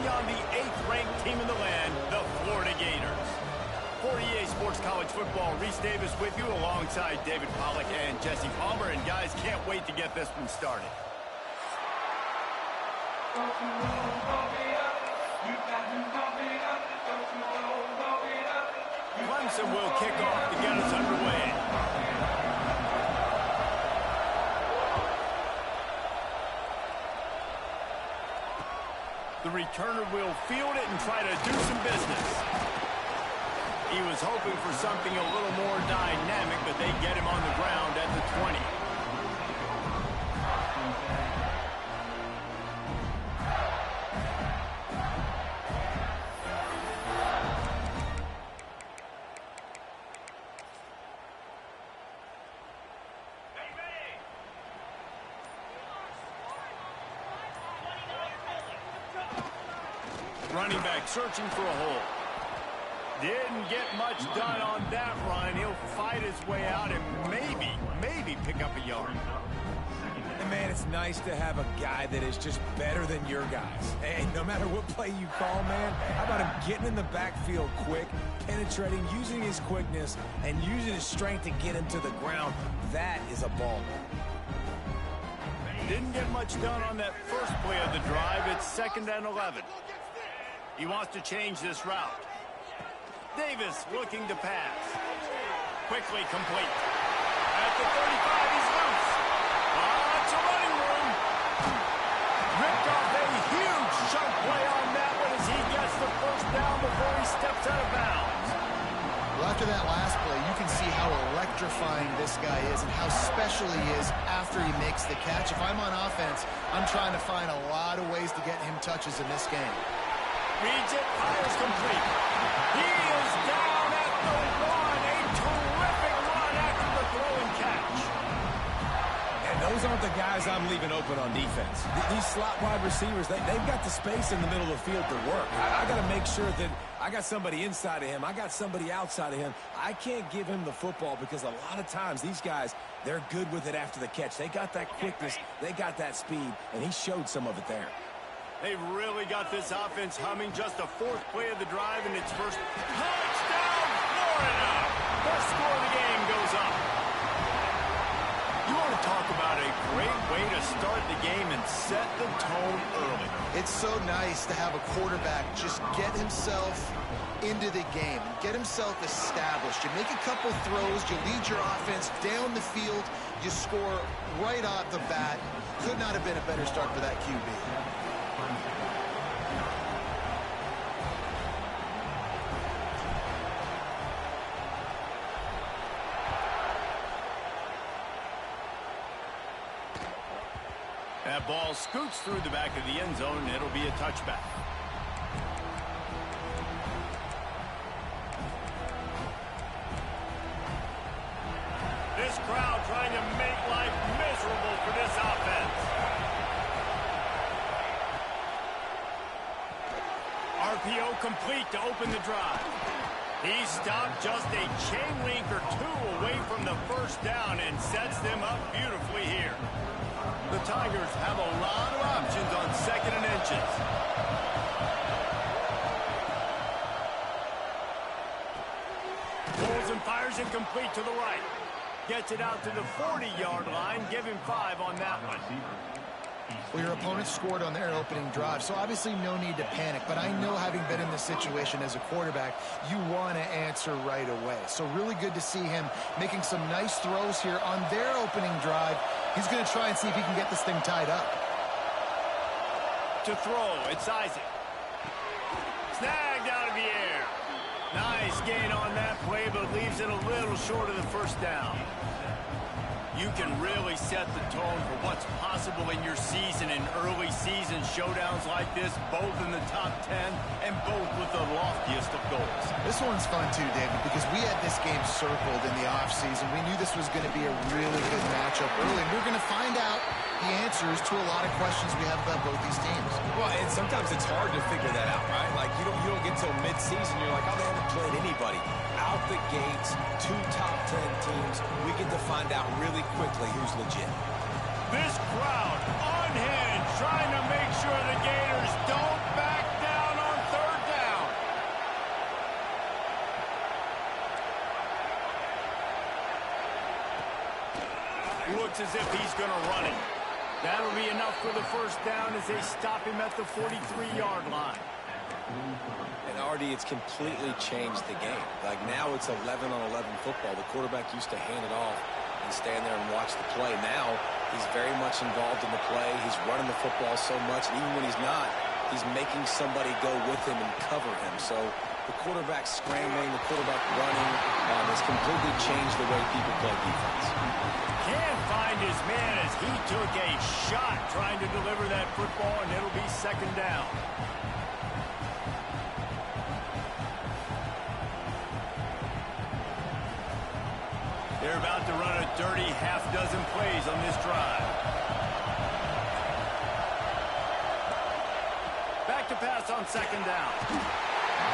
taking on the 8th-ranked team in the land, the Florida Gators. For EA Sports College Football, Reese Davis with you alongside David Pollack and Jesse Palmer. And guys, can't wait to get this one started. Clemson will kick off to get us underway. The returner will field it and try to do some business. He was hoping for something a little more dynamic, but they get him on the ground at the 20. Running back searching for a hole. Didn't get much done on that run. He'll fight his way out and maybe pick up a yard. And man, it's nice to have a guy that is just better than your guys. Hey, no matter what play you call, man, how about him getting in the backfield quick, penetrating, using his quickness, and using his strength to get him to the ground. That is a ball. Didn't get much done on that first play of the drive. It's 2nd and 11. He wants to change this route. Davis looking to pass. Quickly complete. At the 35, he's loose. Lots of running room. Ripped off a huge chunk play on that one as he gets the first down before he steps out of bounds. Well, after that last play, you can see how electrifying this guy is and how special he is after he makes the catch. If I'm on offense, I'm trying to find a lot of ways to get him touches in this game. Reads it, fires complete. He is down at the 1. A terrific run after the throw and catch. And those aren't the guys I'm leaving open on defense. These slot wide receivers, they've got the space in the middle of the field to work. I got to make sure that I got somebody inside of him. I got somebody outside of him. I can't give him the football because a lot of times these guys, they're good with it after the catch. They got that quickness. They got that speed, and he showed some of it there. They've really got this offense humming. Just the 4th play of the drive, and it's first. Touchdown, Florida! First score of the game goes up. You want to talk about a great way to start the game and set the tone early. It's so nice to have a quarterback just get himself into the game and get himself established. You make a couple throws, you lead your offense down the field, you score right off the bat. Could not have been a better start for that QB. That ball scoots through the back of the end zone, and it'll be a touchback. This crowd trying to make life miserable for this offense. RPO complete to open the drive. He stopped just a chain link or 2 away from the first down and sets them up beautifully here. The Tigers have a lot of options on 2nd and inches. Pulls and fires incomplete to the right. Gets it out to the 40-yard line. Give him 5 on that one. Well, your opponent scored on their opening drive, so obviously no need to panic. But I know, having been in this situation as a quarterback, you want to answer right away. So really good to see him making some nice throws here on their opening drive. He's going to try and see if he can get this thing tied up. To throw, it's Isaac. Snagged out of the air. Nice gain on that play, but leaves it a little short of the first down. You can really set the tone for what's possible in your season in early season showdowns like this, both in the top 10 and both with the loftiest of goals. This one's fun too, David, because we had this game circled in the offseason. We knew this was going to be a really good matchup early, and we're going to find out the answers to a lot of questions we have about both these teams. Well, and sometimes it's hard to figure that out, right? Like, you don't get till mid-season, you're like, oh, they haven't played anybody. Out the gates, 2 top 10 teams, we get to find out really quickly who's legit. This crowd unhinged, trying to make sure the Gators don't back down. as if he's going to run it. That'll be enough for the first down as they stop him at the 43-yard line. And Artie, it's completely changed the game. Like now it's 11-on-11 football. The quarterback used to hand it off and stand there and watch the play. Now he's very much involved in the play. He's running the football so much, and even when he's not, he's making somebody go with him and cover him. So the quarterback scrambling, the quarterback running has completely changed the way people play defense. Can't find his man as he took a shot trying to deliver that football, and it'll be second down. They're about to run a dirty half-dozen plays on this drive. Back to pass on second down.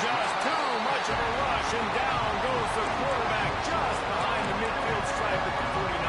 Just too much of a rush, and down goes the quarterback just behind the midfield stripe at the 49.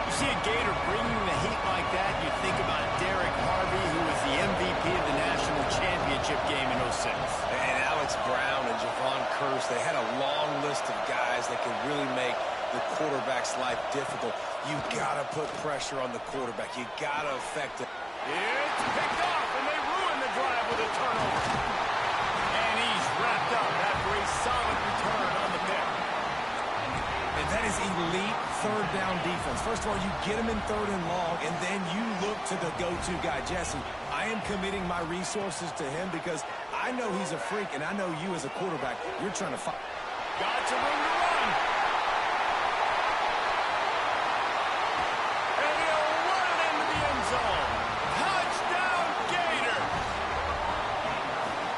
You see a Gator bringing the heat like that, you think about Derek Harvey, who was the MVP of the national championship game in 06. And Alex Brown and Javon Curse, they had a long list of guys that could really make the quarterback's life difficult. You gotta put pressure on the quarterback. You gotta affect it. It's picked off, and they ruin the drive with a turnover. And he's wrapped up after a solid return on the pick. And that is elite third down defense. First of all, you get him in third and long, and then you look to the go-to guy, Jesse. I am committing my resources to him because I know he's a freak, and I know you as a quarterback, you're trying to fight. Got some room to run. And he'll run it into the end zone. Touchdown, Gator.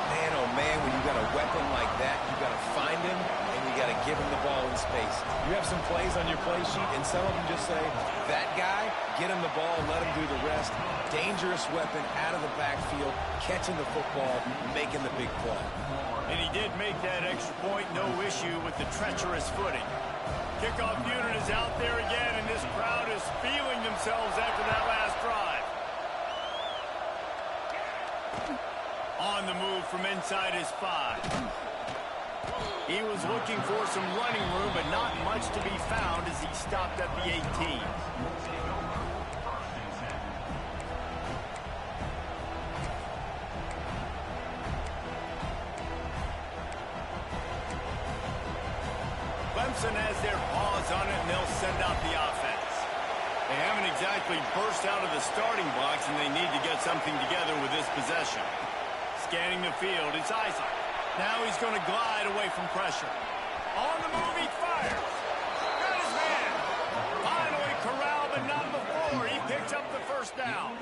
Man, oh man, when you got a weapon like that, you got to find him, and you got to give him the ball in space. You have some plays on your play sheet, and some of them just say, that guy, get him the ball, let him do the rest. Dangerous weapon out of the backfield, catching the football, making the big play. And he did make that extra point, no issue with the treacherous footing. Kickoff unit is out there again, and this crowd is feeling themselves after that last drive. On the move from inside his 5. He was looking for some running room, but not much to be found as he stopped at the 18. Clemson has their paws on it, and they'll send out the offense. They haven't exactly burst out of the starting blocks, and they need to get something together with this possession. Scanning the field, it's Isaac. Now he's going to glide away from pressure. On the move, he fires. Got his man. Finally corralled, but not before. He picks up the first down.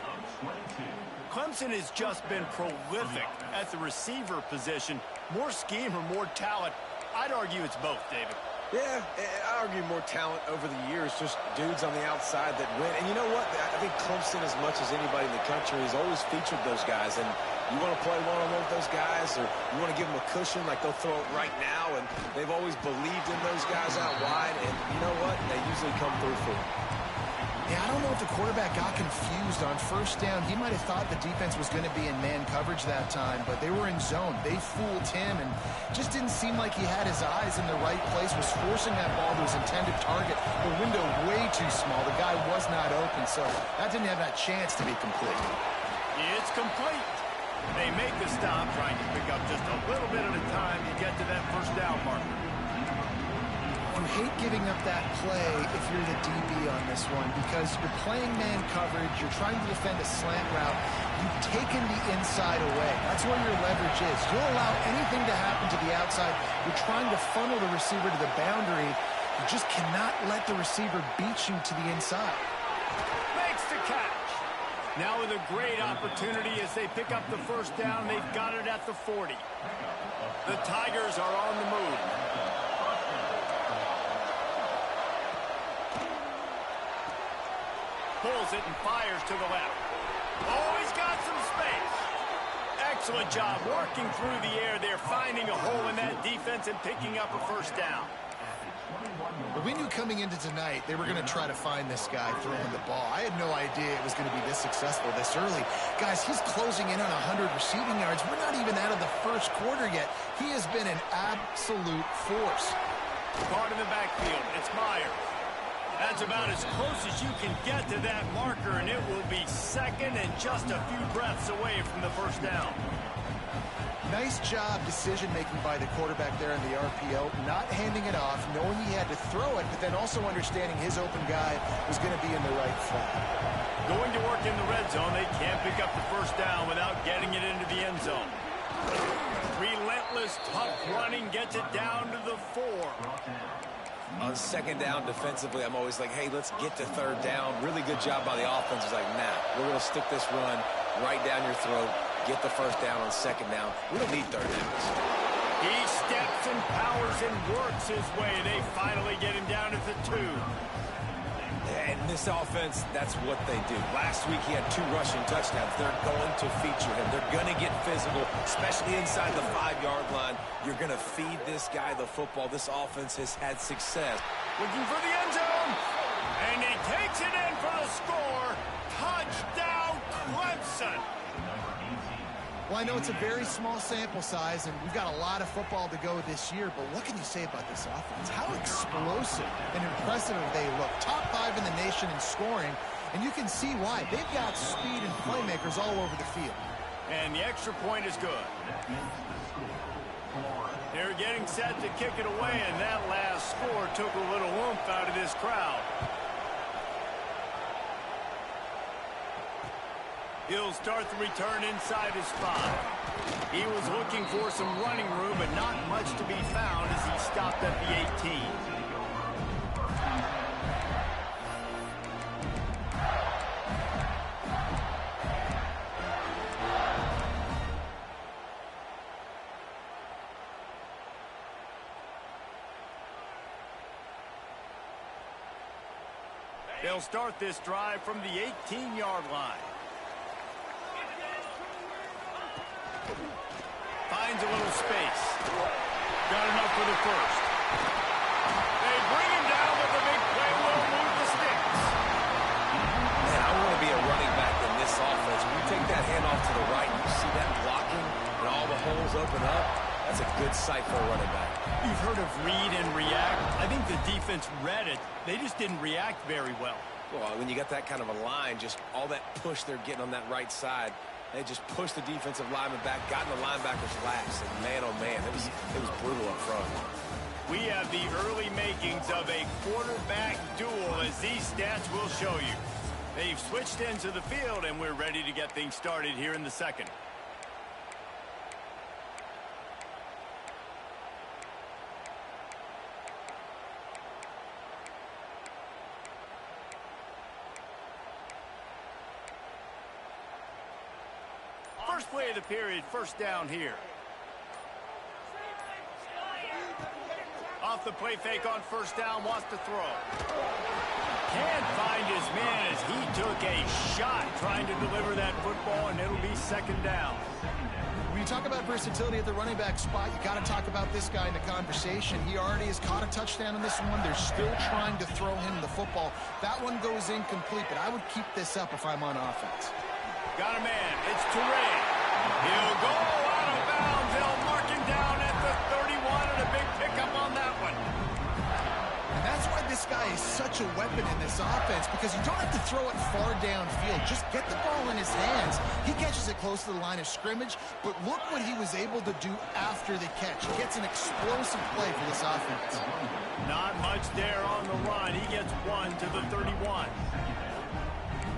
Clemson has just been prolific at the receiver position. More scheme or more talent? I'd argue it's both, David. Yeah, I argue more talent over the years, just dudes on the outside that win. And you know what? I think Clemson, as much as anybody in the country, has always featured those guys. And you want to play one-on-one with those guys, or you want to give them a cushion like they'll throw it right now. And they've always believed in those guys out wide. And you know what? They usually come through for them. Yeah, I don't know if the quarterback got confused on first down. He might have thought the defense was going to be in man coverage that time, but they were in zone. They fooled him, and just didn't seem like he had his eyes in the right place, was forcing that ball to his intended target. The window way too small. The guy was not open, so that didn't have that chance to be complete. It's complete. They make the stop, trying to pick up just a little bit at a time to get to that first down marker. You hate giving up that play if you're the DB on this one because you're playing man coverage, you're trying to defend a slant route, you've taken the inside away. That's where your leverage is. You'll allow anything to happen to the outside. You're trying to funnel the receiver to the boundary. You just cannot let the receiver beat you to the inside. Makes the catch. Now with a great opportunity as they pick up the first down, they've got it at the 40. The Tigers are on the move. Pulls it and fires to the left. Oh, he's got some space. Excellent job working through the air there, finding a hole in that defense and picking up a first down. But we knew coming into tonight they were going to try to find this guy throwing the ball. I had no idea it was going to be this successful this early. Guys, he's closing in on 100 receiving yards. We're not even out of the first quarter yet. He has been an absolute force. Caught in the backfield. It's Myers. That's about as close as you can get to that marker, and it will be second and just a few breaths away from the first down. Nice job decision-making by the quarterback there in the RPO, not handing it off, knowing he had to throw it, but then also understanding his open guy was going to be in the right flat. Going to work in the red zone, they can't pick up the first down without getting it into the end zone. Relentless, tough running gets it down to the 4. On second down defensively, I'm always like, hey, let's get to third down. Really good job by the offense. It's like, nah, we're going to stick this run right down your throat. Get the first down on second down. We don't need third downs. He steps and powers and works his way. They finally get him down at the 2. And this offense, that's what they do. Last week he had 2 rushing touchdowns. They're going to feature him. They're going to get physical, especially inside the 5-yard line. You're going to feed this guy the football. This offense has had success. Looking for the end zone. And he takes it in for the score. Touchdown, Clemson. Well, I know it's a very small sample size, and we've got a lot of football to go this year, but what can you say about this offense? How explosive and impressive they look. Top 5 in the nation in scoring, and you can see why. They've got speed and playmakers all over the field. And the extra point is good. They're getting set to kick it away, and that last score took a little oomph out of this crowd. He'll start the return inside his 5. He was looking for some running room, but not much to be found as he stopped at the 18. They'll start this drive from the 18-yard line. Finds a little space. Got enough for the first. They bring him down, but the big play will move the sticks. Man, I want to be a running back in this offense. When you take that handoff to the right, you see that blocking and all the holes open up. That's a good sight for a running back. You've heard of read and react. I think the defense read it. They just didn't react very well. Well, when you got that kind of a line, just all that push they're getting on that right side, they just pushed the defensive lineman back, got in the linebacker's laps, and man, oh man, it was brutal up front. We have the early makings of a quarterback duel, as these stats will show you. They've switched into the field, and we're ready to get things started here in the second. First play of the period, first down here. Off the play fake on first down, wants to throw. Can't find his man as he took a shot trying to deliver that football, and it'll be second down. When you talk about versatility at the running back spot, you got to talk about this guy in the conversation. He already has caught a touchdown in this one. They're still trying to throw him the football. That one goes incomplete, but I would keep this up if I'm on offense. Got a man. It's Touré. He'll go out of bounds. They'll mark him down at the 31, and a big pickup on that one. And that's why this guy is such a weapon in this offense, because you don't have to throw it far downfield. Just get the ball in his hands. He catches it close to the line of scrimmage, but look what he was able to do after the catch. He gets an explosive play for this offense. Not much there on the run. He gets one to the 31.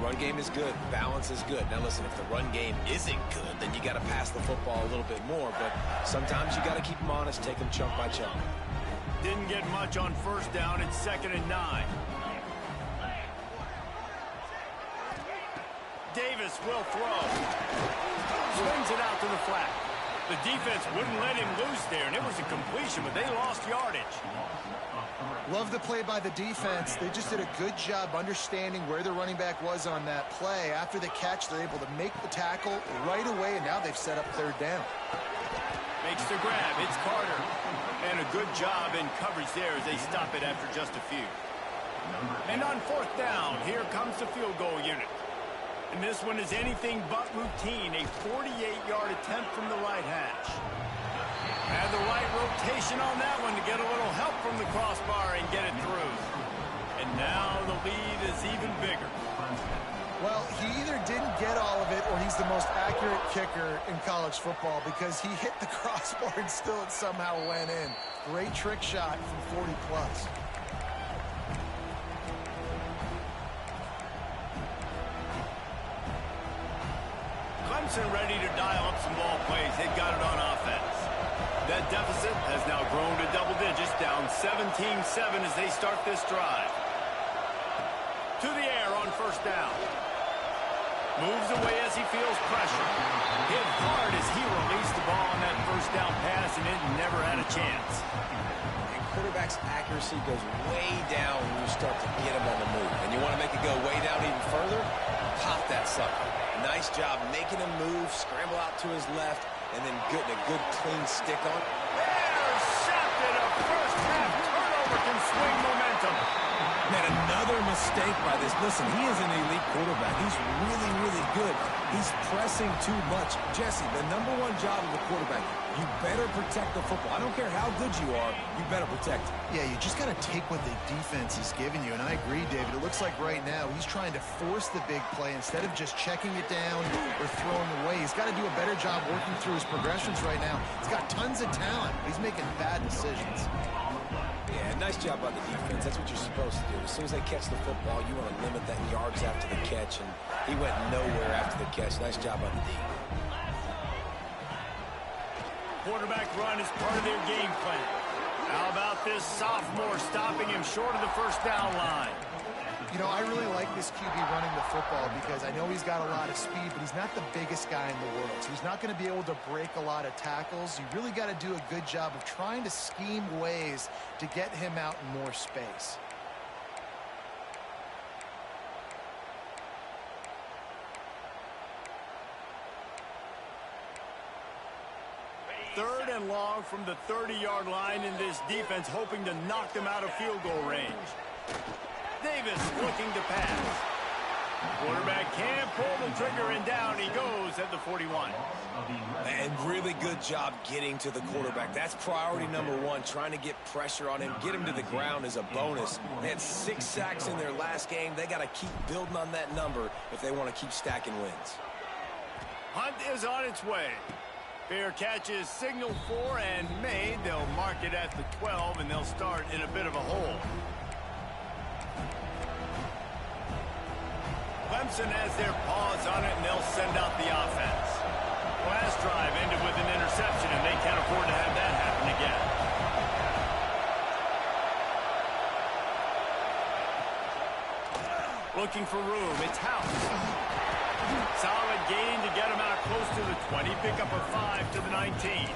Run game is good. Balance is good. Now, listen, if the run game isn't good, then you got to pass the football a little bit more. But sometimes you got to keep them honest, take them chunk by chunk. Didn't get much on first down. It's 2nd and 9. Davis will throw. Swings it out to the flat. The defense wouldn't let him loose there, and it was a completion, but they lost yardage. Love the play by the defense. They just did a good job understanding where the running back was on that play. After the catch, they're able to make the tackle right away, and now they've set up third down. Makes the grab. It's Carter. And a good job in coverage there as they stop it after just a few. And on fourth down, here comes the field goal unit. And this one is anything but routine. A 48-yard attempt from the right hash. And the right rotation on that one to get a little help from the crossbar and get it through. And now the lead is even bigger. Well, he either didn't get all of it or he's the most accurate kicker in college football because he hit the crossbar and still it somehow went in. Great trick shot from 40 plus. Clemson ready to dial up some ball plays. They've got it on offense. That deficit has now grown to double digits, down 17-7 as they start this drive. To the air on first down. Moves away as he feels pressure. Hit hard as he released the ball on that first down pass, and it never had a chance. And quarterback's accuracy goes way down when you start to get him on the move. And you want to make it go way down even further? Pop that sucker. Nice job making him move, scramble out to his left, and then getting a good clean stick on. Intercepted. A first half turnover can swing momentum. Man, another mistake by this. Listen, he is an elite quarterback. He's really, really good. He's pressing too much. Jesse, the number one job of a quarterback, you better protect the football. I don't care how good you are, you better protect it. Yeah, you just got to take what the defense is giving you. And I agree, David. It looks like right now he's trying to force the big play instead of just checking it down or throwing away. He's got to do a better job working through his progressions right now. He's got tons of talent, but he's making bad decisions. Yeah, nice job by the defense. That's what you're supposed to do. As soon as they catch the football, you want to limit that yards after the catch, and he went nowhere after the catch. Nice job by the D. Quarterback run is part of their game plan. How about this sophomore stopping him short of the first down line? You know, I really like this QB running the football because I know he's got a lot of speed, but he's not the biggest guy in the world. So he's not going to be able to break a lot of tackles. You really got to do a good job of trying to scheme ways to get him out in more space. Third and long from the 30-yard line in this defense, hoping to knock them out of field goal range. Davis looking to pass. Quarterback can't pull the trigger, and down he goes at the 41. And really good job getting to the quarterback. That's priority number one, trying to get pressure on him. Get him to the ground is a bonus. They had 6 sacks in their last game. They got to keep building on that number if they want to keep stacking wins. Hunt is on its way. Fair catch is signaled for and made. They'll mark it at the 12, and they'll start in a bit of a hole. Clemson has their paws on it, and they'll send out the offense. Last drive ended with an interception, and they can't afford to have that happen again. Looking for room. It's House. Solid gain to get him out close to the 20. Pick up a 5 to the 19.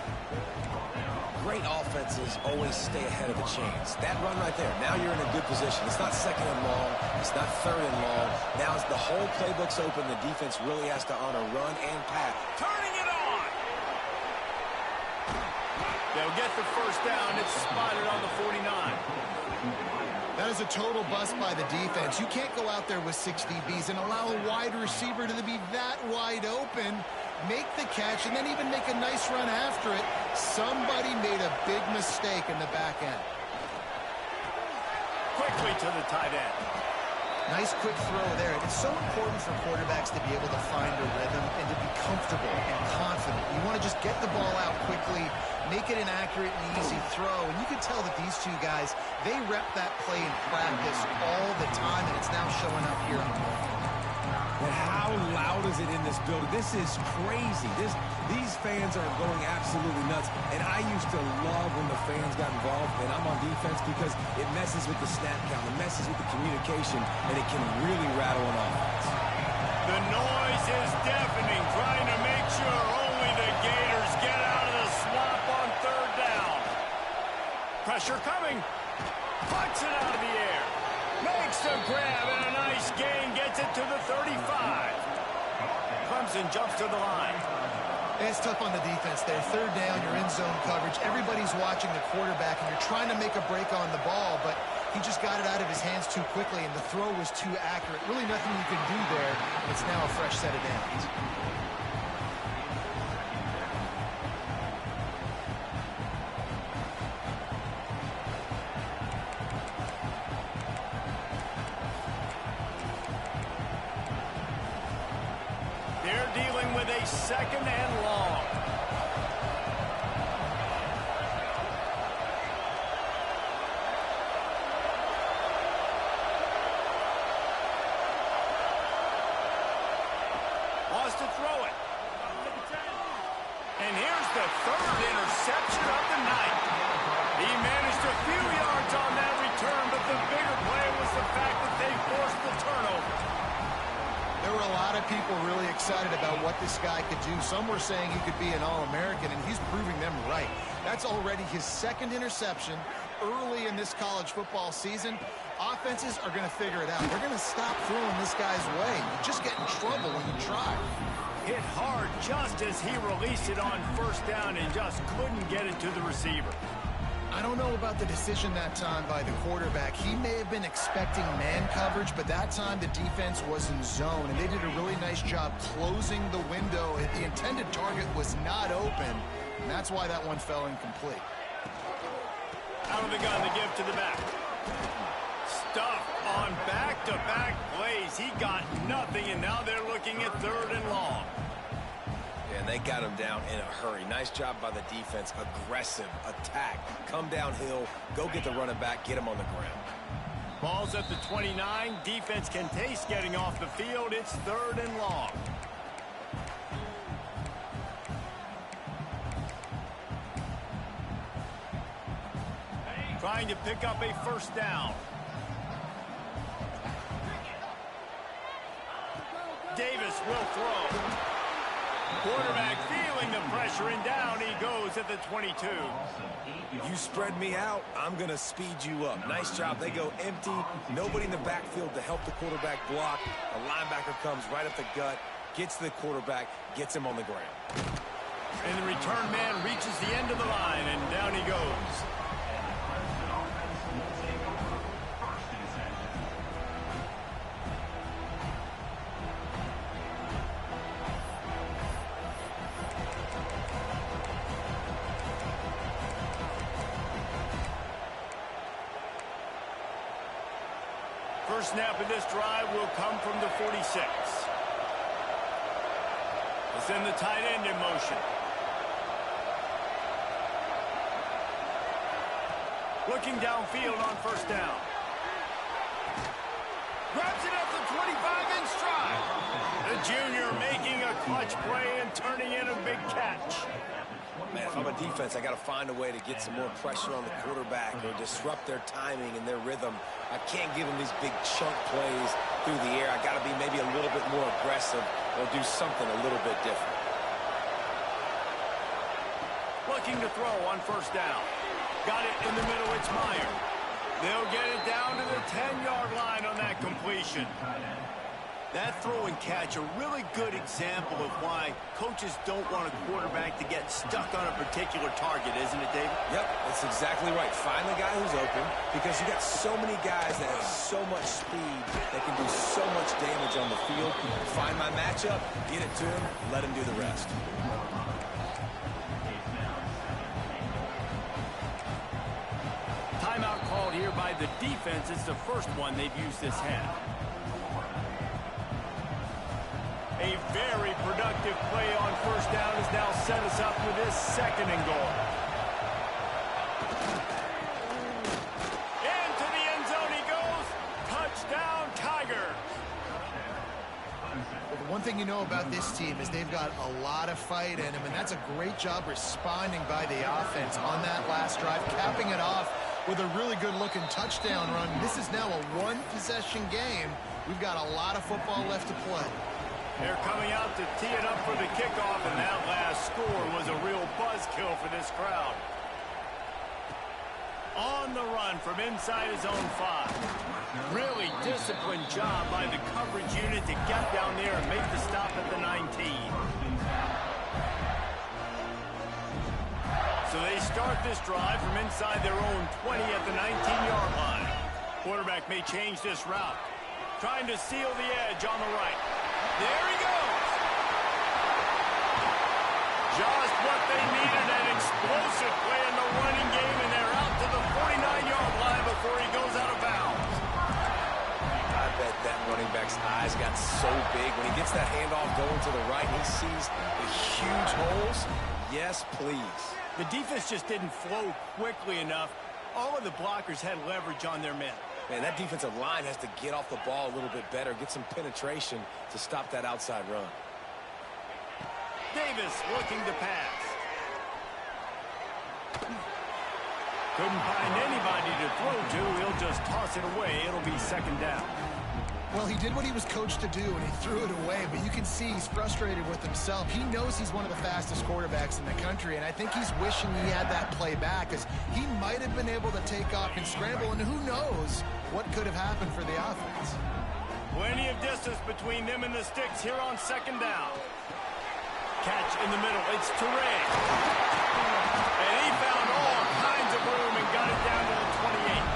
Great offenses always stay ahead of the chains. That run right there, now you're in a good position. It's not second and long. It's not third and long. Now as the whole playbook's open, the defense really has to honor run and pass. Turning it on! They'll get the first down. It's spotted on the 49. That is a total bust by the defense. You can't go out there with 6 DBs and allow a wide receiver to be that wide open, make the catch, and then even make a nice run after it. Somebody made a big mistake in the back end. Quickly to the tight end. Nice quick throw there. It's so important for quarterbacks to be able to find a rhythm and to be comfortable and confident. You want to just get the ball out quickly, make it an accurate and easy throw. And you can tell that these two guys, they rep that play in practice all the time, and it's now showing up here on the ball. And how loud is it in this building? This is crazy. These fans are going absolutely nuts. And I used to love when the fans got involved and I'm on defense because it messes with the snap count, it messes with the communication, and it can really rattle an offense. The noise is deafening, trying to make sure only the Gators get out of the swamp on third down. Pressure coming. Puts it out of the air. Makes the grab, and a nice gain gets it to the 35. Clemson jumps to the line. It's tough on the defense there. Third down, you're in zone coverage. Everybody's watching the quarterback, and you're trying to make a break on the ball, but he just got it out of his hands too quickly, and the throw was too accurate. Really nothing you can do there. It's now a fresh set of downs. a second and long. Wants to throw it. And here's the third interception of the night. He managed a few yards on that return, but the bigger play was the fact that they forced the turnover. There were a lot of people really excited about what this guy could do. Some were saying he could be an All-American, and he's proving them right. That's already his second interception early in this college football season. Offenses are going to figure it out. They're going to stop throwing this guy's way. You just get in trouble when you try. Hit hard just as he released it on first down and just couldn't get it to the receiver. I don't know about the decision that time by the quarterback. He may have been expecting man coverage, but that time the defense was in zone, and they did a really nice job closing the window. The intended target was not open, and that's why that one fell incomplete. Out of the gun to give to the back. Stuff on back-to-back plays. He got nothing, and now they're looking at third and long. And they got him down in a hurry. Nice job by the defense. Aggressive attack. Come downhill. Go get the running back. Get him on the ground. Ball's at the 29. Defense can taste getting off the field. It's third and long. Trying to pick up a first down. Davis will throw. Quarterback feeling the pressure, and down he goes at the 22. You spread me out, I'm going to speed you up. Nice job. They go empty. Nobody in the backfield to help the quarterback block. A linebacker comes right up the gut, gets the quarterback, gets him on the ground. And the return man reaches the end of the line, and down he goes. First snap of this drive will come from the 46. It's in the tight end in motion. Looking downfield on first down. Grabs it at the 25 in stride. The junior making a clutch play and turning in a big catch. Man, if I'm a defense, I got to find a way to get some more pressure on the quarterback or disrupt their timing and their rhythm. I can't give them these big chunk plays through the air. I got to be maybe a little bit more aggressive or do something a little bit different. Looking to throw on first down. Got it in the middle. It's Meyer. They'll get it down to the 10-yard line on that completion. That throw and catch, a really good example of why coaches don't want a quarterback to get stuck on a particular target, isn't it, David? Yep, that's exactly right. Find the guy who's open, because you got so many guys that have so much speed that can do so much damage on the field. Find my matchup, get it to him, let him do the rest. Timeout called here by the defense. It's the first one they've used this half. A very productive play on first down has now set us up with this second and goal. Into the end zone he goes. Touchdown, Tiger. Well, the one thing you know about this team is they've got a lot of fight in them, and that's a great job responding by the offense on that last drive, capping it off with a really good-looking touchdown run. This is now a one-possession game. We've got a lot of football left to play. They're coming out to tee it up for the kickoff, and that last score was a real buzzkill for this crowd. On the run from inside his own 5. Really disciplined job by the coverage unit to get down there and make the stop at the 19. So they start this drive from inside their own 20 at the 19-yard line. Quarterback may change this route. Trying to seal the edge on the right. There he goes. Just what they needed, an explosive play in the running game, and they're out to the 49-yard line before he goes out of bounds. I bet that running back's eyes got so big. When he gets that handoff going to the right, he sees the huge holes? Yes, please. The defense just didn't flow quickly enough. All of the blockers had leverage on their men. Man, that defensive line has to get off the ball a little bit better, get some penetration to stop that outside run. Davis looking to pass. Couldn't find anybody to throw to. He'll just toss it away. It'll be second down. Well, he did what he was coached to do, and he threw it away, but you can see he's frustrated with himself. He knows he's one of the fastest quarterbacks in the country, and I think he's wishing he had that play back, because he might have been able to take off and scramble, and who knows what could have happened for the offense. Plenty of distance between them and the sticks here on second down. Catch in the middle. It's Touré. And he found all kinds of room and got it down to the 28.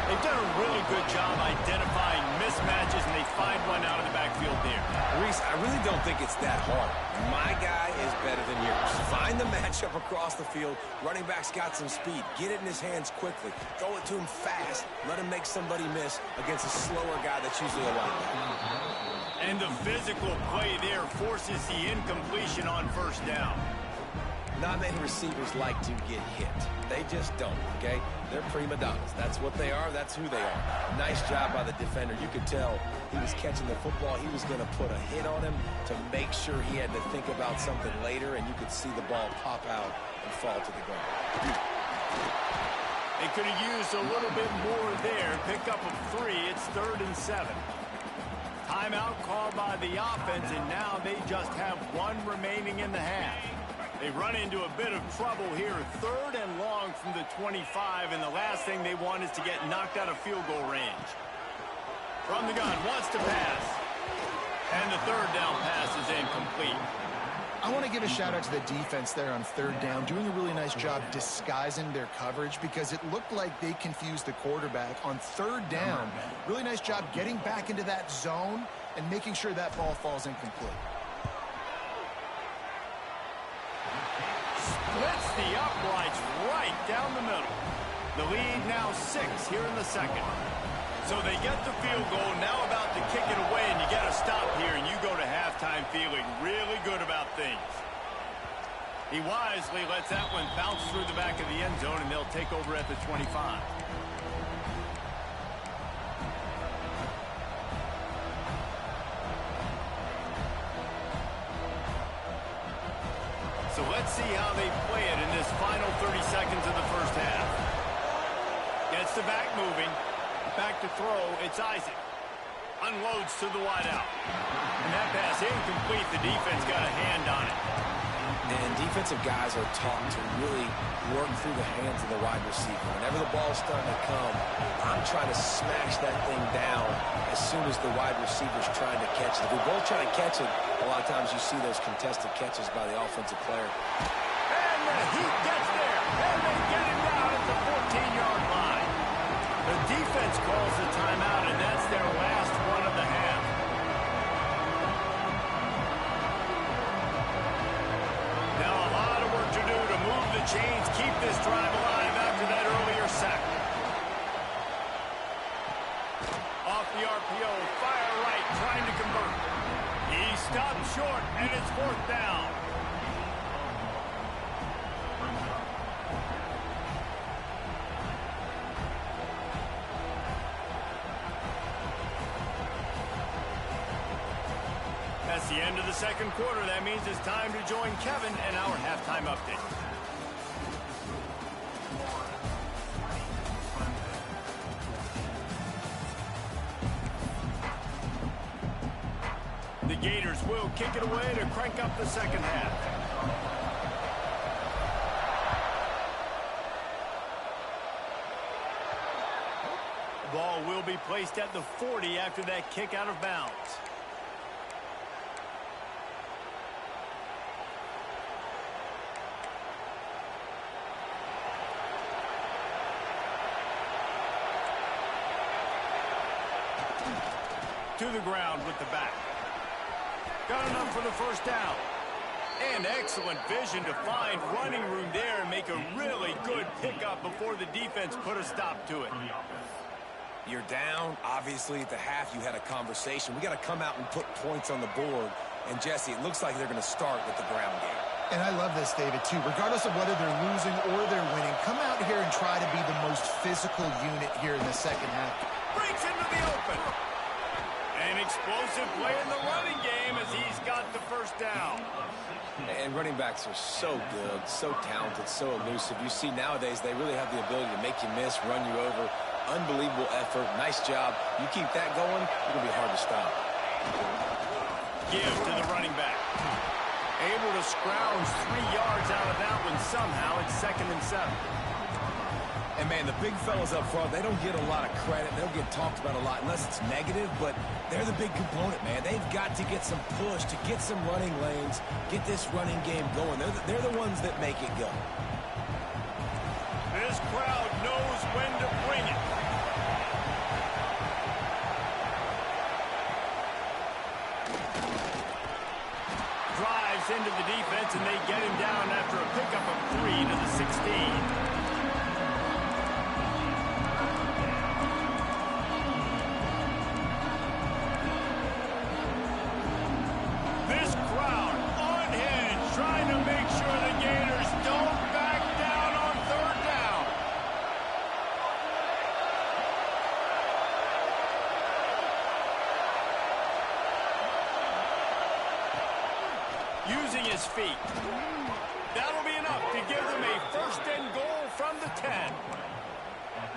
They've done a really good job identifying mismatches, and they find one out of the backfield there. Reese, I really don't think it's that hard. My guy is better than yours. Find the matchup across the field. Running back's got some speed. Get it in his hands quickly. Throw it to him fast. Let him make somebody miss against a slower guy that's usually a linebacker. And the physical play there forces the incompletion on first down. Not many receivers like to get hit. They just don't, okay? They're prima donnas. That's what they are. That's who they are. Nice job by the defender. You could tell he was catching the football. He was going to put a hit on him to make sure he had to think about something later, and you could see the ball pop out and fall to the ground. They could have used a little bit more there. Pick up of 3. It's 3rd and 7. Timeout called by the offense, and now they just have one remaining in the half. They run into a bit of trouble here. 3rd and long from the 25, and the last thing they want is to get knocked out of field goal range. From the gun, wants to pass. And the 3rd down pass is incomplete. I want to give a shout-out to the defense there on 3rd down, doing a really nice job disguising their coverage, because it looked like they confused the quarterback on 3rd down. Really nice job getting back into that zone and making sure that ball falls incomplete. Splits the uprights right down the middle. The lead now 6 here in the second. So they get the field goal, now about to kick it away, and you get a stop here, and you go to halftime feeling really good about things. He wisely lets that one bounce through the back of the end zone, and they'll take over at the 25. So let's see how they play it in this final 30 seconds of the first half. Gets the back moving. Back to throw. It's Isaac. Unloads to the wideout. And that pass incomplete. The defense got a hand on it. And defensive guys are taught to really work through the hands of the wide receiver. Whenever the ball's starting to come, I'm trying to smash that thing down as soon as the wide receiver's trying to catch it. If we're both trying to catch it, a lot of times you see those contested catches by the offensive player. And the Heat gets there. And they get him down at the 14-yard line. The defense calls the timeout, and that's their last one of the half. Now a lot of work to do to move the chains, keep this drive alive after that earlier sack. Off the RPO, fire right, trying to convert. He stopped short, and it's 4th down. That's the end of the second quarter. That means it's time to join Kevin and our halftime update. The Gators will kick it away to crank up the second half. The ball will be placed at the 40 after that kick out of bounds. To the ground with the back. Got enough for the first down. And excellent vision to find running room there and make a really good pickup before the defense put a stop to it. You're down. Obviously, at the half, you had a conversation. We got to come out and put points on the board And, Jesse, it looks like they're going to start with the ground game. And I love this, David, too. Regardless of whether they're losing or they're winning, come out here and try to be the most physical unit here in the second half. Breaks into the open. An explosive play in the running game as he's got the first down. And running backs are so good, so talented, so elusive. You see nowadays they really have the ability to make you miss, run you over. Unbelievable effort. Nice job. You keep that going, it's going to be hard to stop. Give to the running back. Able to scrounge 3 yards out of that one somehow. It's 2nd and 7. And, man, the big fellas up front, they don't get a lot of credit. They don't get talked about a lot unless it's negative, but they're the big component, man. They've got to get some push, to get some running lanes, get this running game going. They're the ones that make it go. This crowd knows when to bring it. Drives into the defense, and they get him down after a pickup of 3 to the 16. Using his feet. That'll be enough to give them a 1st and goal from the 10.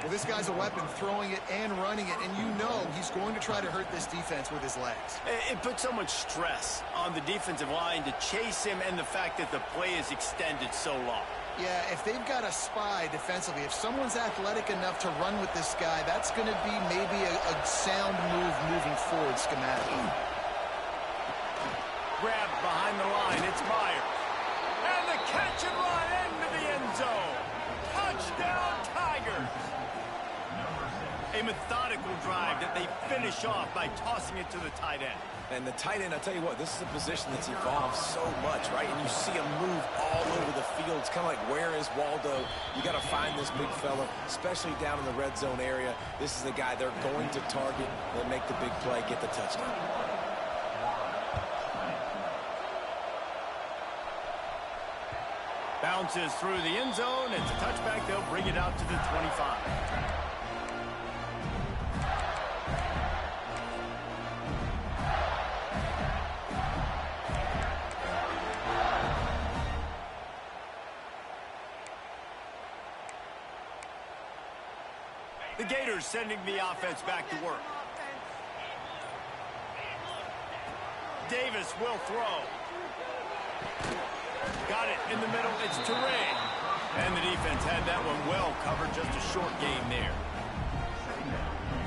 Well, this guy's a weapon, throwing it and running it, and you know he's going to try to hurt this defense with his legs. It puts so much stress on the defensive line to chase him, and the fact that the play is extended so long. Yeah, if they've got a spy defensively, if someone's athletic enough to run with this guy, that's going to be maybe a sound move moving forward schematically. Grabbed behind the line, it's Myers. And the catch and run into the end zone. Touchdown, Tigers. A methodical drive that they finish off by tossing it to the tight end. And the tight end, I'll tell you what, this is a position that's evolved so much, right? And you see him move all over the field. It's kind of like, where is Waldo? You got to find this big fella, especially down in the red zone area. This is the guy they're going to target. They'll make the big play, get the touchdown. Bounces through the end zone. It's a touchback. They'll bring it out to the 25. The Gators sending the offense back to work. Davis will throw. Got it in the middle. It's Touré. And the defense had that one well covered. Just a short game there.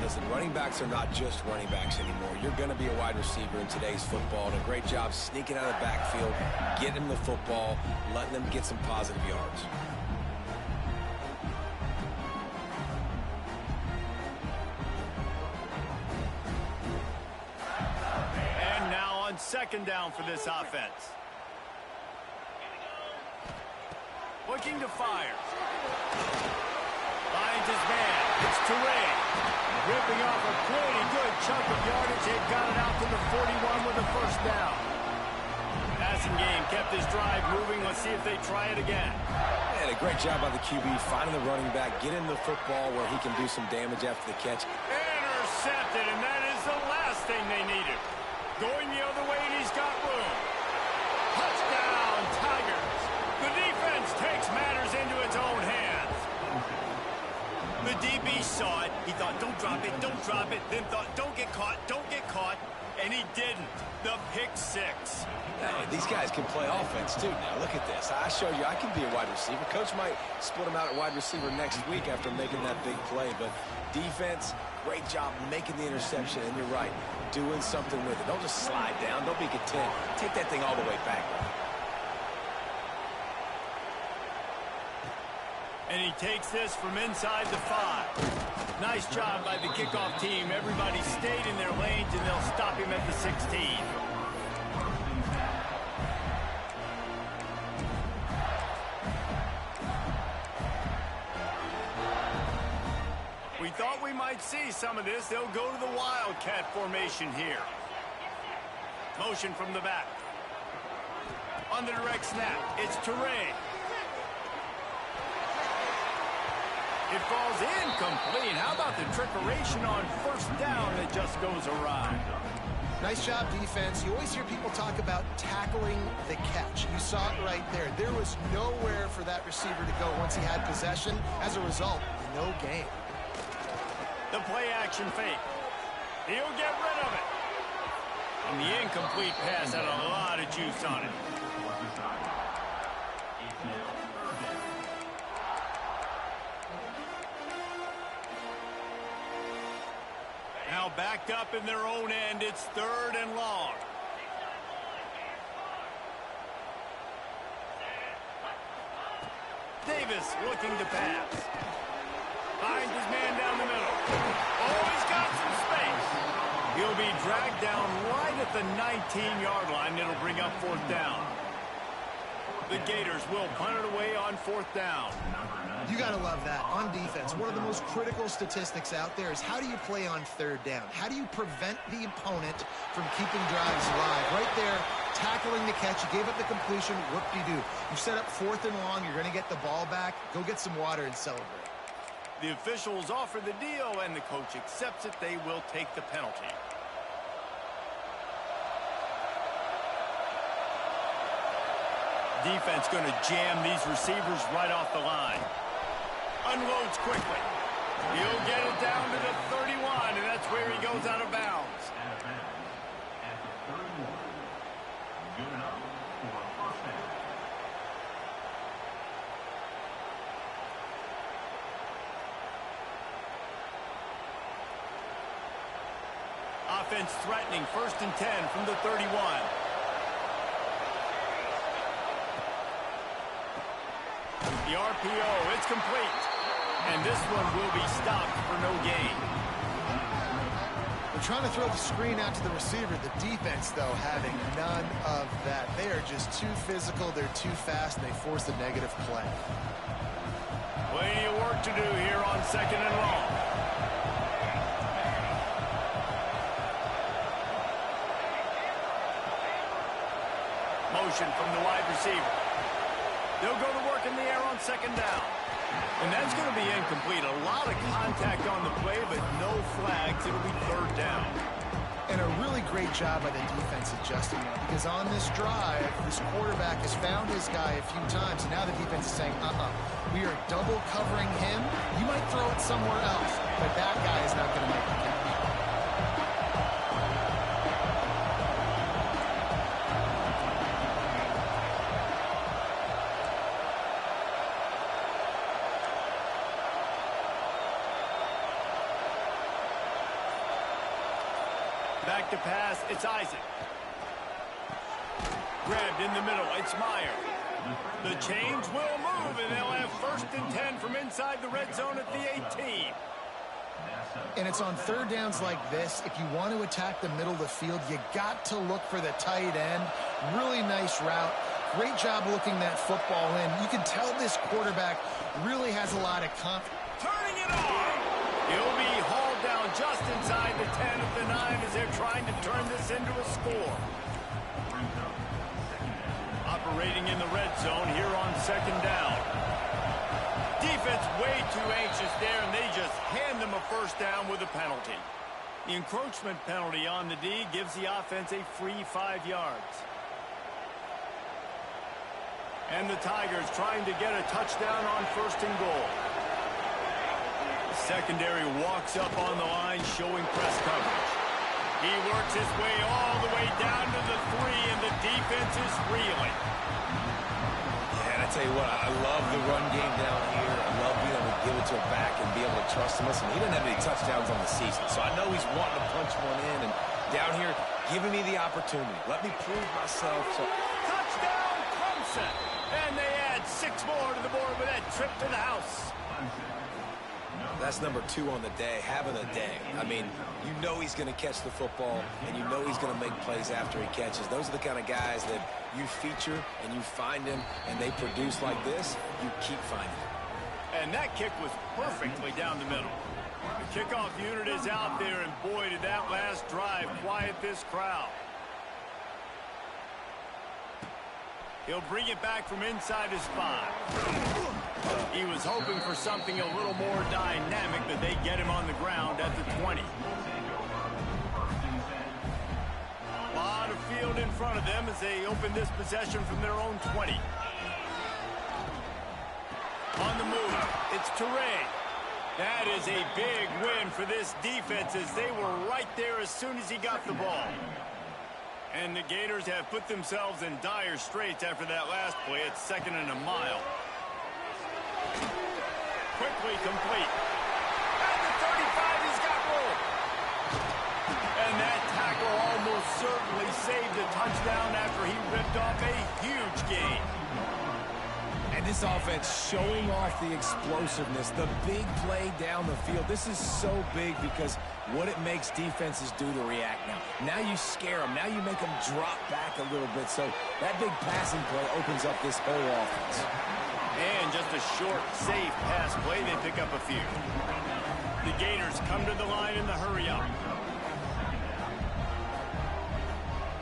Listen, running backs are not just running backs anymore. You're going to be a wide receiver in today's football. And a great job sneaking out of the backfield, getting them the football, letting them get some positive yards. And now on 2nd down for this offense. Looking to fire. Finds his man. It's Touré. Ripping off a pretty good chunk of yardage. They've got it out to the 41 with a 1st down. Passing game kept his drive moving. Let's see if they try it again. And a great job by the QB finding the running back, getting the football where he can do some damage after the catch. Intercepted, and that is the last thing they needed. Going the other way, and he's got room. Touchdown, Tigers. The defense takes matters into its own hands. The DB saw it. He thought, don't drop it, don't drop it. Then thought, don't get caught, don't get caught. And he didn't. The pick 6. Hey, these guys can play offense, too. Now, look at this. I showed you I can be a wide receiver. Coach might split him out at wide receiver next week after making that big play. But defense, great job making the interception. And you're right, doing something with it. Don't just slide down. Don't be content. Take that thing all the way back. And he takes this from inside the 5. Nice job by the kickoff team. Everybody stayed in their lanes, and they'll stop him at the 16. We thought we might see some of this. They'll go to the Wildcat formation here. Motion from the back. on the direct snap. It's Teray. It falls incomplete. How about the trickeration on first down that just goes awry? Nice job, defense. You always hear people talk about tackling the catch. You saw it right there. There was nowhere for that receiver to go once he had possession. As a result, no gain. The play-action fake. He'll get rid of it. And the incomplete pass had a lot of juice on it. Now backed up in their own end, it's 3rd and long. Davis looking to pass. Finds his man down the middle. Oh, he's got some space. He'll be dragged down right at the 19-yard line. It'll bring up 4th down. The Gators will punt it away on 4th down. You got to love that. On defense, one of the most critical statistics out there is how do you play on 3rd down? How do you prevent the opponent from keeping drives alive? Right there, tackling the catch. You gave up the completion. Whoop-de-doo. You set up 4th and long. You're going to get the ball back. Go get some water and celebrate. The officials offer the deal, and the coach accepts it. They will take the penalty. Defense going to jam these receivers right off the line. Unloads quickly. He'll get it down to the 31, and that's where he goes out of bounds. Offense threatening 1st and 10 from the 31. The RPO, it's complete. And this one will be stopped for no gain. They're trying to throw the screen out to the receiver. The defense, though, having none of that. They are just too physical. They're too fast, and they force a negative play. Plenty of work to do here on 2nd and long. Motion from the wide receiver. They'll go to work in the air on 2nd down. And that's going to be incomplete. A lot of contact on the play, but no flags. It'll be 3rd down. And a really great job by the defense adjusting that, because on this drive, this quarterback has found his guy a few times, and now the defense is saying, we are double covering him. You might throw it somewhere else, but that guy is not going to make the catch. Back to pass, it's Isaac. Grabbed in the middle, it's Meyer. The chains will move, and they'll have 1st and 10 from inside the red zone at the 18. And it's on 3rd downs like this. If you want to attack the middle of the field, you got to look for the tight end. Really nice route. Great job looking that football in. You can tell this quarterback really has a lot of confidence. Turning it on! He'll be hauled down just inside the 10 of the 9 as they're trying to turn this into a score. Operating in the red zone here on 2nd down. Defense way too anxious there, and they just hand them a 1st down with a penalty. The encroachment penalty on the D gives the offense a free 5 yards. And the Tigers trying to get a touchdown on 1st and goal. Secondary walks up on the line, showing press coverage. He works his way all the way down to the 3, and the defense is reeling. Yeah, and I tell you what, I love the run game down here. I love being able to give it to a back and be able to trust him. Listen, he doesn't have any touchdowns on the season, so I know he's wanting to punch one in. And down here, giving me the opportunity. Let me prove myself. So touchdown, Clemson! And they add 6 more to the board with that trip to the house. That's number 2 on the day, having a day. I mean, you know he's going to catch the football, and you know he's going to make plays after he catches. Those are the kind of guys that you feature and you find them, and they produce like this, you keep finding them. And that kick was perfectly down the middle. The kickoff unit is out there, and boy, did that last drive quiet this crowd. He'll bring it back from inside his 5. He was hoping for something a little more dynamic, but they get him on the ground at the 20. A lot of field in front of them as they open this possession from their own 20. On the move, it's Toure. That is a big win for this defense as they were right there as soon as he got the ball. And the Gators have put themselves in dire straits after that last play. It's 2nd and a mile. Quickly complete. At the 35, he's got room. And that tackle almost certainly saved a touchdown after he ripped off a huge gain. And this offense showing off the explosiveness, the big play down the field. This is so big because what it makes defenses do to react now. Now you scare them. Now you make them drop back a little bit. So that big passing play opens up this whole offense. And just a short, safe pass play, they pick up a few. The Gators come to the line in the hurry-up.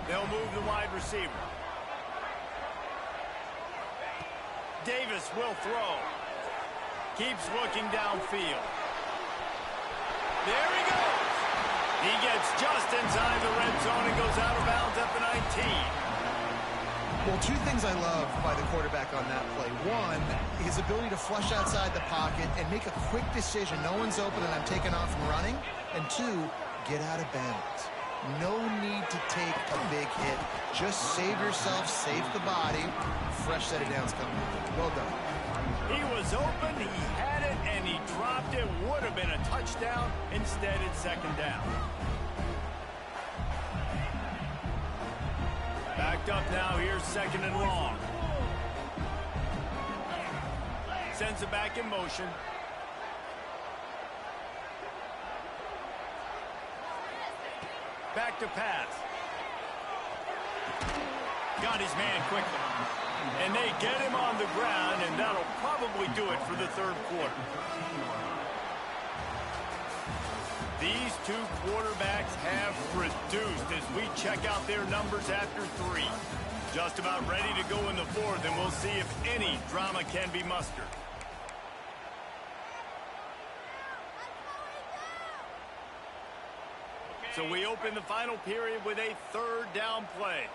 They'll move the wide receiver. Davis will throw. Keeps looking downfield. There he goes. He gets just inside the red zone and goes out of bounds at the 19. Well, 2 things I love by the quarterback on that play. 1, his ability to flush outside the pocket and make a quick decision. No one's open and I'm taking off and running. And 2, get out of bounds. No need to take a big hit. Just save yourself, save the body. Fresh set of downs coming. Well done. He was open, he had it, and he dropped it. Would have been a touchdown. Instead, it's 2nd down. Backed up now, here's 2nd and long. Sends it back in motion. Back to pass. Got his man quickly. And they get him on the ground, and that'll probably do it for the 3rd quarter. These 2 quarterbacks have produced as we check out their numbers after 3. Just about ready to go in the 4th, and we'll see if any drama can be mustered. So we open the final period with a 3rd down play.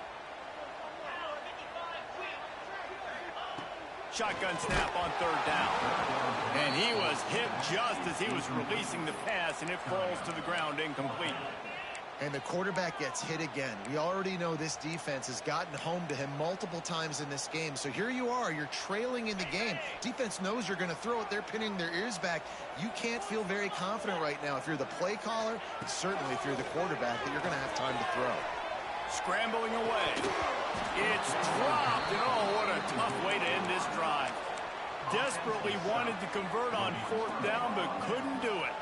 Shotgun snap on 3rd down. And he was hit just as he was releasing the pass, and it falls to the ground incomplete. And the quarterback gets hit again. We already know this defense has gotten home to him multiple times in this game. So here you are, you're trailing in the game. Defense knows you're going to throw it. They're pinning their ears back. You can't feel very confident right now if you're the play caller, and certainly if you're the quarterback, that you're going to have time to throw. Scrambling away. It's dropped, and oh, what a tough way to end this drive. Desperately wanted to convert on 4th down, but couldn't do it.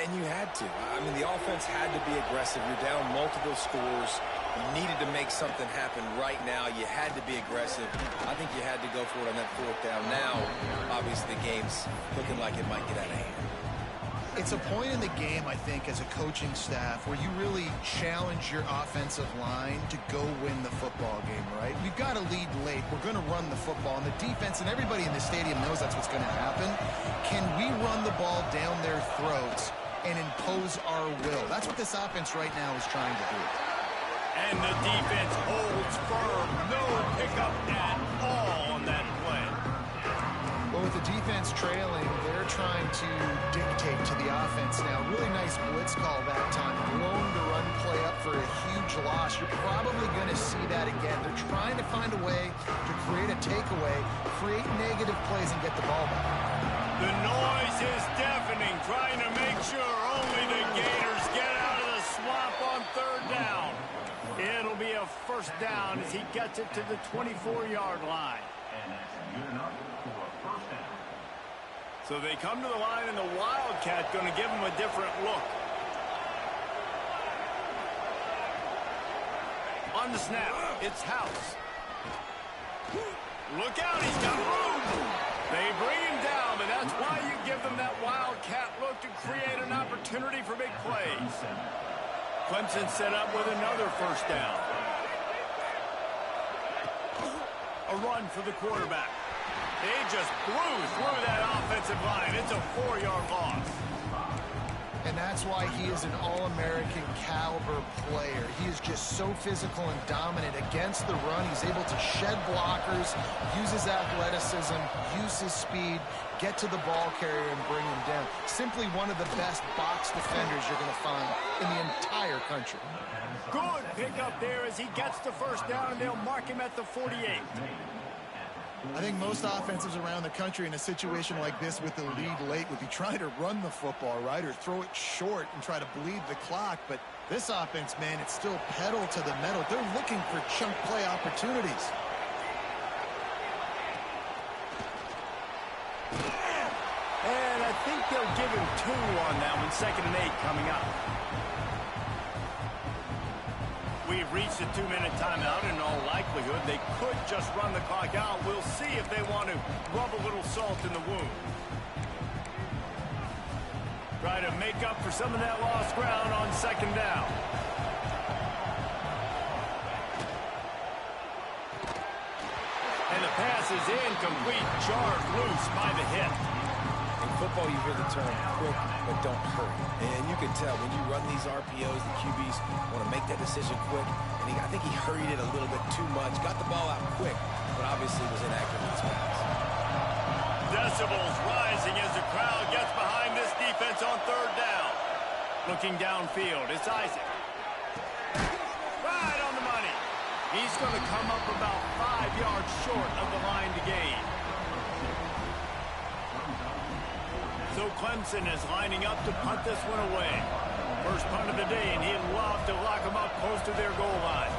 And you had to. I mean, the offense had to be aggressive. You're down multiple scores. You needed to make something happen right now. You had to be aggressive. I think you had to go for it on that 4th down. Now, obviously, the game's looking like it might get out of hand. It's a point in the game, I think, as a coaching staff where you really challenge your offensive line to go win the football game, right? We've got to lead late. We're going to run the football. And the defense and everybody in the stadium knows that's what's going to happen. Can we run the ball down their throats and impose our will? That's what this offense right now is trying to do. And the defense holds firm. No pickup at all on that play. Well, with the defense trailing, they're trying to dictate to the offense now. Really nice blitz call that time. Blown the run play up for a huge loss. You're probably going to see that again. They're trying to find a way to create a takeaway, create negative plays, and get the ball back. The noise is deafening, trying to make sure only the Gators get out of the swamp on 3rd down. It'll be a 1st down as he gets it to the 24-yard line. So they come to the line, and the Wildcat going to give him a different look. On the snap, it's House. Look out, he's got room. They bring him down, but that's why you give them that Wildcat look to create an opportunity for big plays. Clemson set up with another 1st down. A run for the quarterback. They just blew through that offensive line. It's a 4-yard loss. And that's why he is an All-American caliber player. He is just so physical and dominant against the run. He's able to shed blockers, use his athleticism, use his speed, get to the ball carrier and bring him down. Simply one of the best box defenders you're going to find in the entire country. Good pickup there as he gets the first down, and they'll mark him at the 48. I think most offenses around the country in a situation like this with the lead late would be trying to run the football, right, or throw it short and try to bleed the clock. But this offense, man, it's still pedal to the metal. They're looking for chunk play opportunities. And I think they'll give him 2 on that one. 2nd and 8 coming up. We've reached a 2-minute timeout. In all likelihood, they could just run the clock out. We'll see if they want to rub a little salt in the wound. Try to make up for some of that lost ground on 2nd down. And the pass is incomplete. Jarred loose by the hit. In football, you hear the term quick, but don't hurry. And you can tell when you run these RPOs, the QBs want to make that decision quick. And I think he hurried it a little bit too much. Got the ball out quick, but obviously was inaccurate in his pass. Decibels rising as the crowd gets behind this defense on 3rd down. Looking downfield, it's Isaac. Right on the money. He's going to come up about 5 yards short of the line to gain. So Clemson is lining up to punt this one away. First punt of the day, and he'd love to lock them up close to their goal line.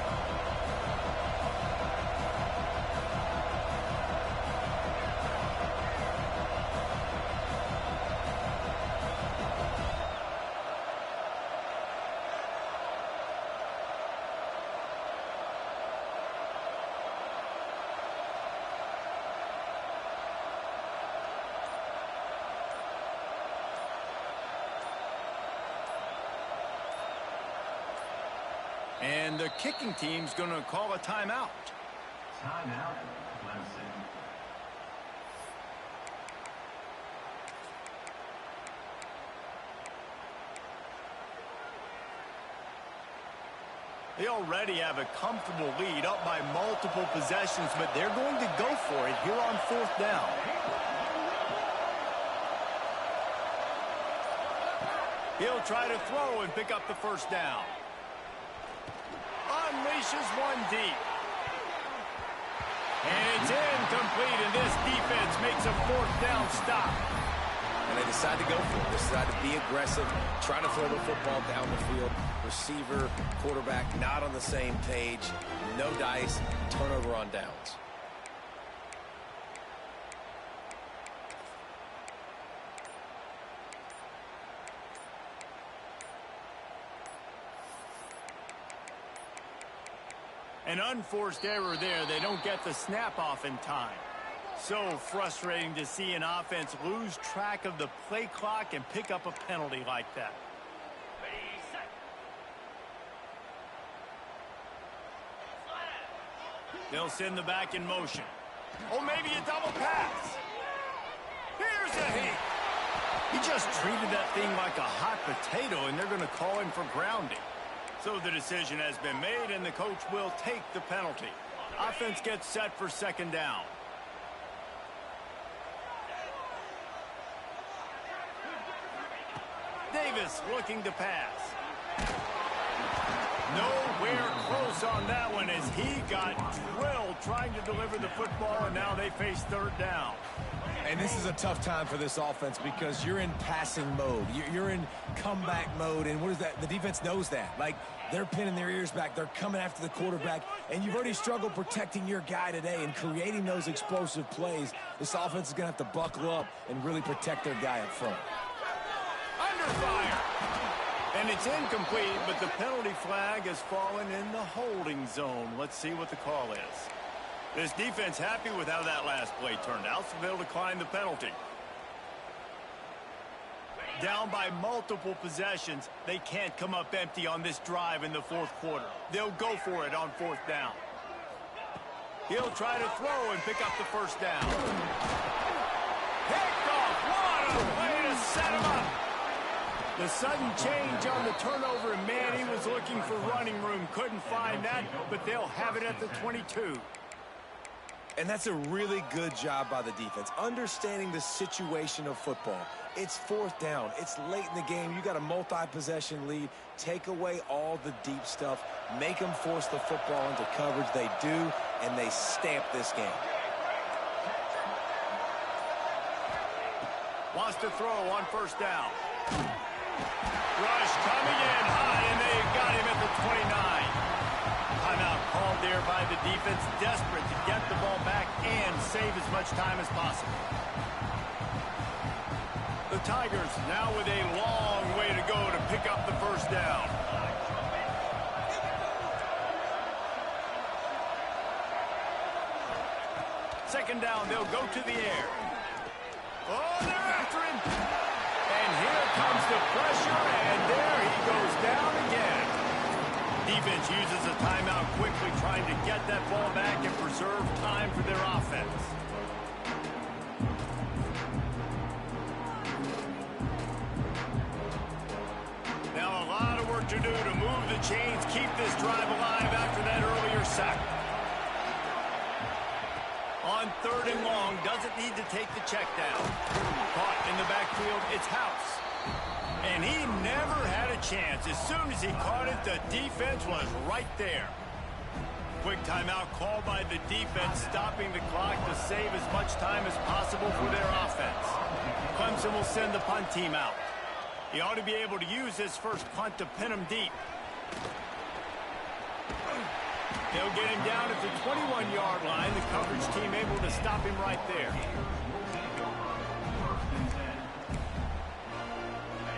And the kicking team's going to call a timeout. Timeout, Clemson. They already have a comfortable lead up by multiple possessions, but they're going to go for it here on 4th down. He'll try to throw and pick up the first down. Unleashes one deep. And it's incomplete, and this defense makes a 4th down stop. And they decide to go for it. They decide to be aggressive, try to throw the football down the field. Receiver, quarterback, not on the same page. No dice, turnover on downs. An unforced error there. They don't get the snap off in time. So frustrating to see an offense lose track of the play clock and pick up a penalty like that. They'll send the back in motion. Oh, maybe a double pass. Here's a hit. He just treated that thing like a hot potato, and they're going to call him for grounding. So the decision has been made, and the coach will take the penalty. Offense gets set for 2nd down. Davis looking to pass. Nowhere close on that one as he got drilled trying to deliver the football, and now they face 3rd down. And this is a tough time for this offense because you're in passing mode. You're in comeback mode, and what is that? The defense knows that. Like, they're pinning their ears back. They're coming after the quarterback, and you've already struggled protecting your guy today and creating those explosive plays. This offense is going to have to buckle up and really protect their guy up front. Under fire. And it's incomplete, but the penalty flag has fallen in the holding zone. Let's see what the call is. This defense happy with how that last play turned out, so they'll decline the penalty. Down by multiple possessions, they can't come up empty on this drive in the 4th quarter. They'll go for it on 4th down. He'll try to throw and pick up the first down. Picked off. What a way to set him up. The sudden change on the turnover, and man, he was looking for running room. Couldn't find that, but they'll have it at the 22. And that's a really good job by the defense, understanding the situation of football. It's fourth down. It's late in the game. You got a multi-possession lead. Take away all the deep stuff. Make them force the football into coverage. They do, and they stamp this game. Wants to throw on first down. Rush coming in hot, and they've got him at the 29. Timeout called there by the defense, desperate to get the ball back and save as much time as possible. The Tigers now with a long way to go to pick up the first down. Second down, they'll go to the air. Oh, they're after him. And here comes the pressure, and there he goes down again. Defense uses a timeout quickly, trying to get that ball back and preserve time for their offense. Now a lot of work to do to move the chains, keep this drive alive after that earlier sack. On third and long, doesn't need to take the check down. Caught in the backfield, it's House. And he never had a chance. As soon as he caught it, the defense was right there. Quick timeout called by the defense, stopping the clock to save as much time as possible for their offense. Clemson will send the punt team out. He ought to be able to use this first punt to pin him deep. They'll get him down at the 21-yard line. The coverage team able to stop him right there.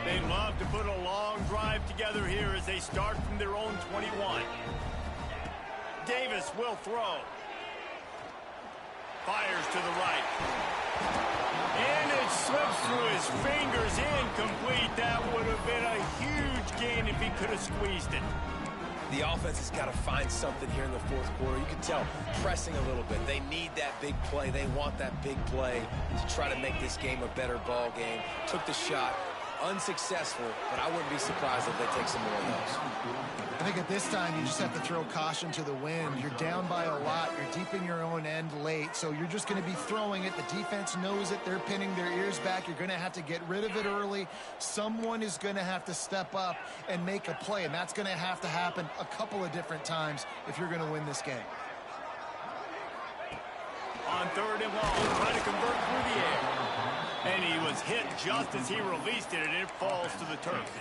They'd love to put a long drive together here as they start from their own 21. Davis will throw. Fires to the right. And it slips through his fingers, incomplete. That would have been a huge gain if he could have squeezed it. The offense has got to find something here in the fourth quarter. You can tell pressing a little bit. They need that big play. They want that big play to try to make this game a better ball game. Took the shot. Unsuccessful, but I wouldn't be surprised if they take some more of those. I think at this time, you just have to throw caution to the wind. You're down by a lot. You're deep in your own end late, so you're just going to be throwing it. The defense knows it. They're pinning their ears back. You're going to have to get rid of it early. Someone is going to have to step up and make a play, and that's going to happen a couple of different times if you're going to win this game. On third and long, trying to convert through the air. And he was hit just as he released it, and it falls to the turf.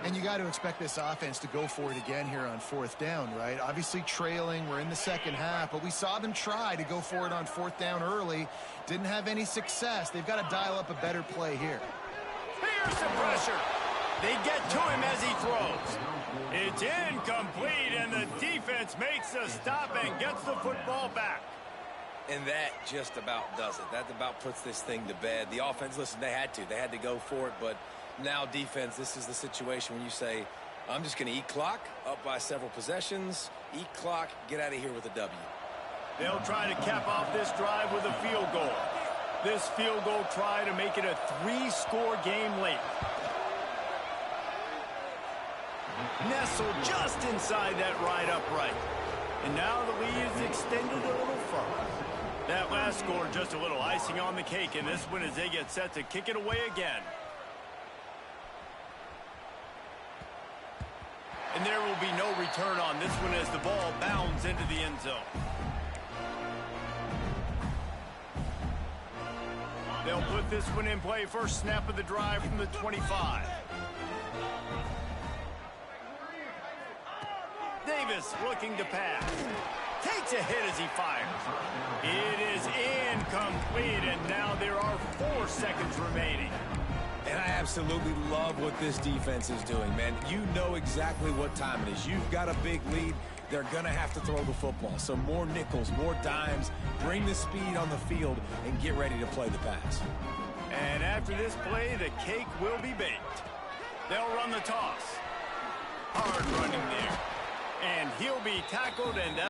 And you got to expect this offense to go for it again here on fourth down, right? Obviously trailing, we're in the second half, but we saw them try to go for it on fourth down early. Didn't have any success. They've got to dial up a better play here. Here's the pressure. They get to him as he throws. It's incomplete, and the defense makes a stop and gets the football back. And that just about does it. That about puts this thing to bed. The offense, listen, they had to go for it, but now defense, this is the situation when you say, I'm just going to eat clock, up by several possessions, eat clock, get out of here with a W. They'll try to cap off this drive with a field goal. This field goal try to make it a 3-score game late. Nestled just inside that right upright. And now the lead is extended a little further. That last score just a little icing on the cake in this one as they get set to kick it away again. And there will be no return on this one as the ball bounds into the end zone. They'll put this one in play. First snap of the drive from the 25. Davis looking to pass. Takes a hit as he fires. It is incomplete, and now there are 4 seconds remaining. And I absolutely love what this defense is doing, man. You know exactly what time it is. You've got a big lead. They're going to have to throw the football. So more nickels, more dimes, bring the speed on the field, and get ready to play the pass. And after this play, the cake will be baked. They'll run the toss. Hard running there. And he'll be tackled, and